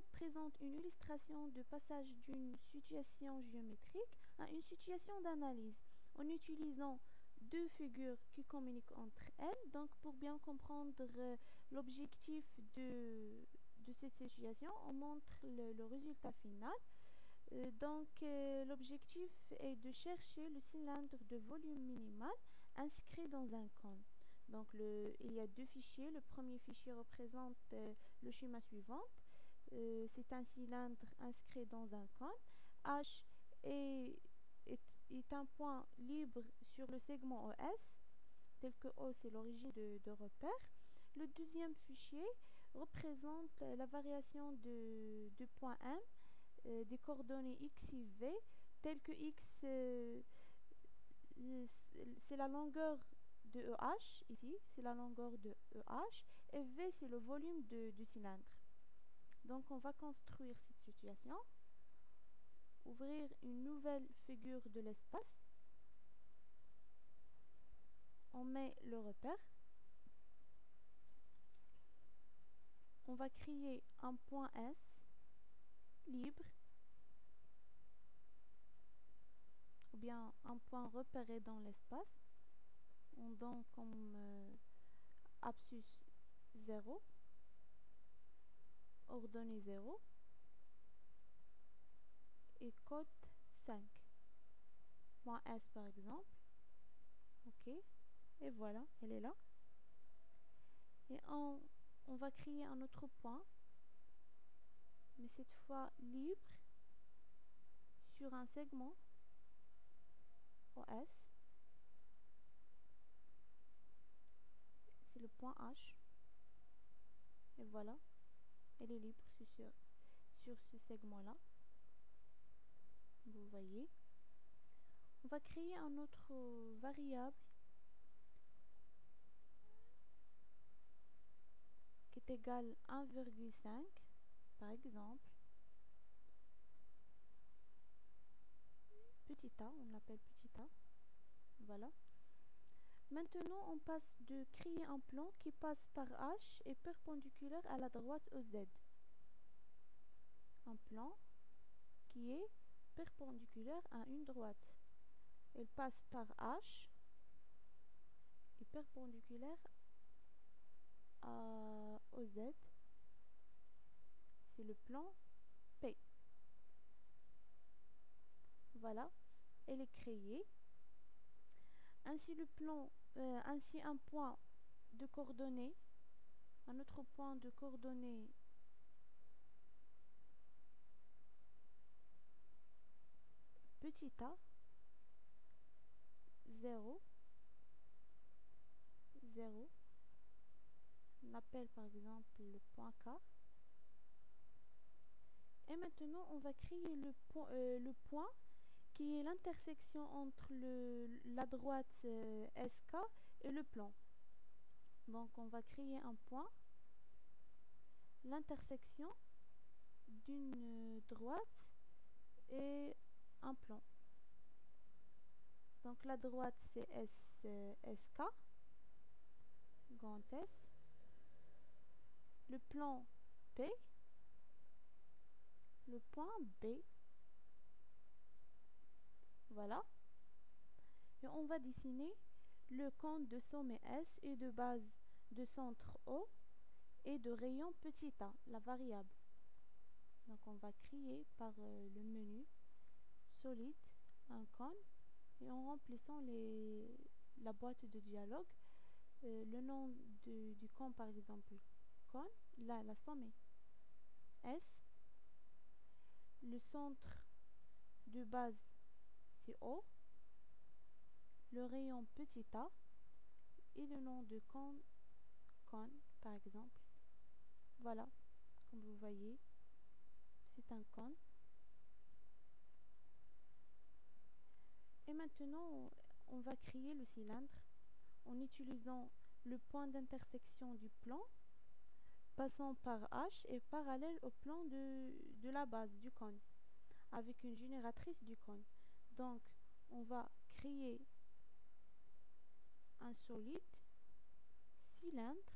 présente une illustration de passage d'une situation géométrique à une situation d'analyse en utilisant deux figures qui communiquent entre elles. Donc pour bien comprendre l'objectif de cette situation, on montre le résultat final. L'objectif est de chercher le cylindre de volume minimal inscrit dans un cône. Donc il y a deux fichiers. Le premier fichier représente le schéma suivant. C'est un cylindre inscrit dans un cône. H est un point libre sur le segment OS, tel que O c'est l'origine de repère. Le deuxième fichier représente la variation de point M des coordonnées x et v, telles que x c'est la longueur de EH, ici c'est la longueur de EH, et v c'est le volume du cylindre. Donc on va construire cette situation, ouvrir une nouvelle figure de l'espace, on met le repère, on va créer un point S libre, ou bien un point repéré dans l'espace. On donne comme abscisse 0, ordonnée 0 et cote 5. Point S par exemple. Ok. Et voilà, elle est là. Et on va créer un autre point, mais cette fois libre, sur un segment OS. C'est le point H. Et voilà, elle est libre sur ce segment-là. Vous voyez. On va créer un autre variable qui est égal à 1,5 par exemple. Petit a, on l'appelle petit a. Voilà. Maintenant, on passe de créer un plan qui passe par H et perpendiculaire à la droite au Z. Un plan qui est perpendiculaire à une droite. Elle passe par H et perpendiculaire au Z. C'est le plan P. Voilà, elle est créée. Ainsi ainsi un point de coordonnées, un autre point de coordonnées petit a 0 0. On appelle par exemple le point K. Et maintenant on va créer le point qui est l'intersection entre la droite SK et le plan. Donc on va créer un point, l'intersection d'une droite et un plan. Donc la droite c'est SK, grand S, le plan P, le point B. Voilà. Et on va dessiner le cône de sommet S et de base de centre O et de rayon petit a, la variable. Donc on va créer par le menu solide un cône et en remplissant la boîte de dialogue, le nom du cône par exemple cône, là la sommet S, le centre de base c'est O, le rayon petit a et le nom de cône par exemple. Voilà, comme vous voyez, c'est un cône. Et maintenant, on va créer le cylindre en utilisant le point d'intersection du plan, passant par H et parallèle au plan de la base du cône, avec une génératrice du cône. Donc, on va créer un solide cylindre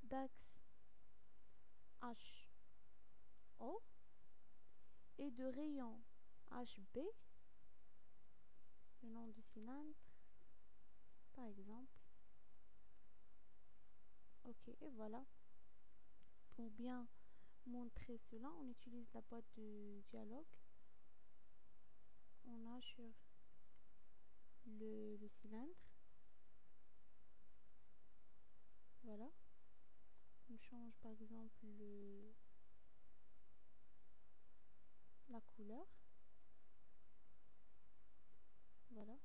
d'axe H O et de rayon HB, le nom du cylindre, par exemple. Ok, et voilà. Pour bien montrer cela, on utilise la boîte de dialogue. On a sur le cylindre. Voilà. On change par exemple la couleur. Voilà.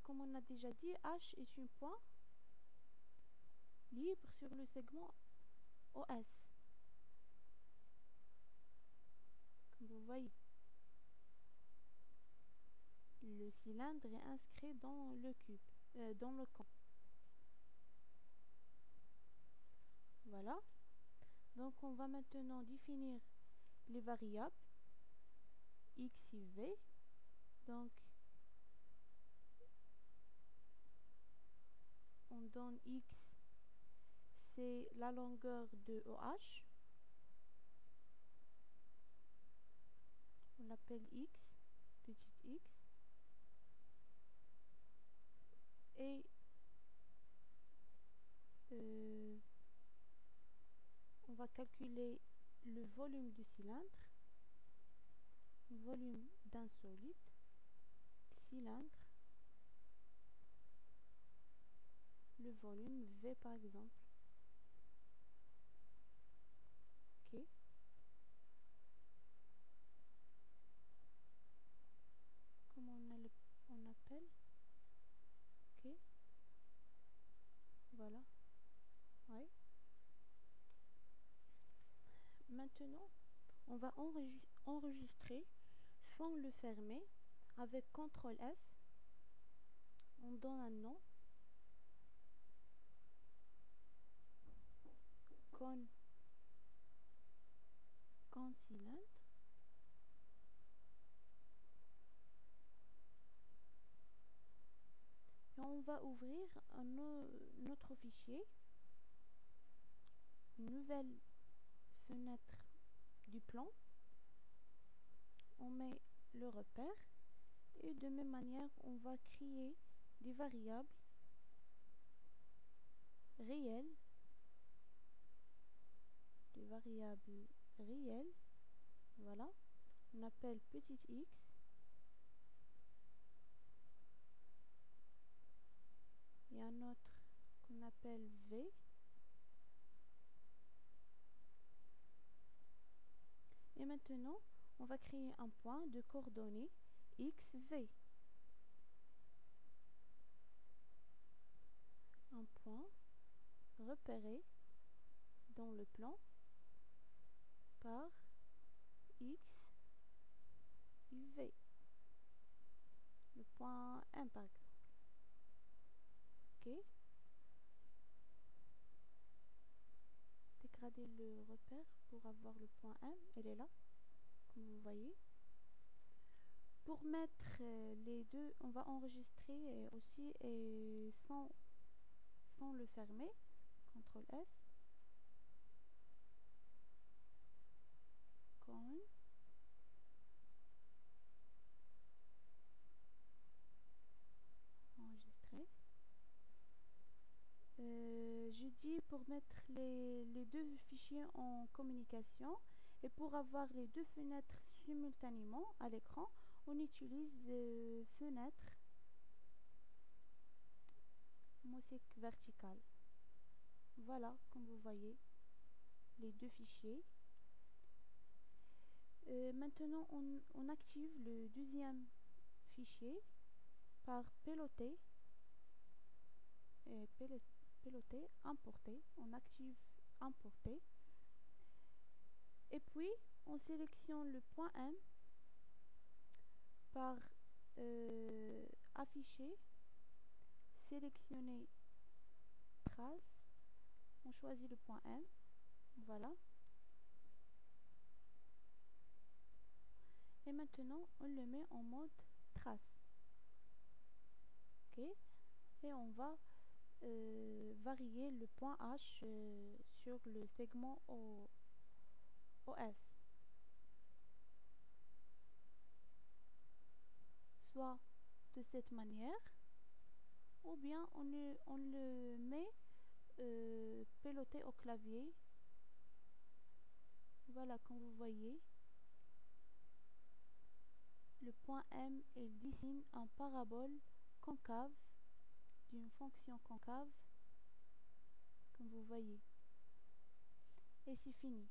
Comme on a déjà dit, H est un point libre sur le segment OS. Comme vous voyez, le cylindre est inscrit dans le cube, dans le camp. Voilà. Donc on va maintenant définir les variables x et v. Donc on donne x, c'est la longueur de OH. On l'appelle x, petit x. Et on va calculer le volume du cylindre. Volume d'un solide, cylindre, le volume V par exemple. Ok. Comment on appelle. Ok. Voilà. Ouais. Maintenant, on va enregistrer sans le fermer avec CTRL S. On donne un nom. Con cylindre. Et on va ouvrir un autre fichier. Une nouvelle fenêtre du plan. On met le repère. Et de même manière, on va créer des variables réelles. Des variables réelles. Voilà. On appelle petit x. Et un autre qu'on appelle v. Et maintenant, on va créer un point de coordonnées xv. Un point repéré dans le plan par x et v. Le point 1 par exemple. Ok. Dégrader le repère pour avoir le point 1. Elle est là, comme vous voyez. Pour mettre les deux, on va enregistrer aussi sans le fermer. CTRL S. Con. Enregistrer. Je dis pour mettre les deux fichiers en communication et pour avoir les deux fenêtres simultanément à l'écran, on utilise fenêtre mosaïque verticale. Voilà, comme vous voyez, les deux fichiers. Maintenant, on active le deuxième fichier par piloter, importer. On active importer. Et puis, on sélectionne le point M par afficher, sélectionner trace. On choisit le point M. Voilà. Et maintenant, on le met en mode trace. Ok. Et on va varier le point H sur le segment OS. Soit de cette manière, ou bien on le met piloté au clavier. Voilà, comme vous voyez, le point M, il dessine un parabole concave d'une fonction concave, comme vous voyez. Et c'est fini.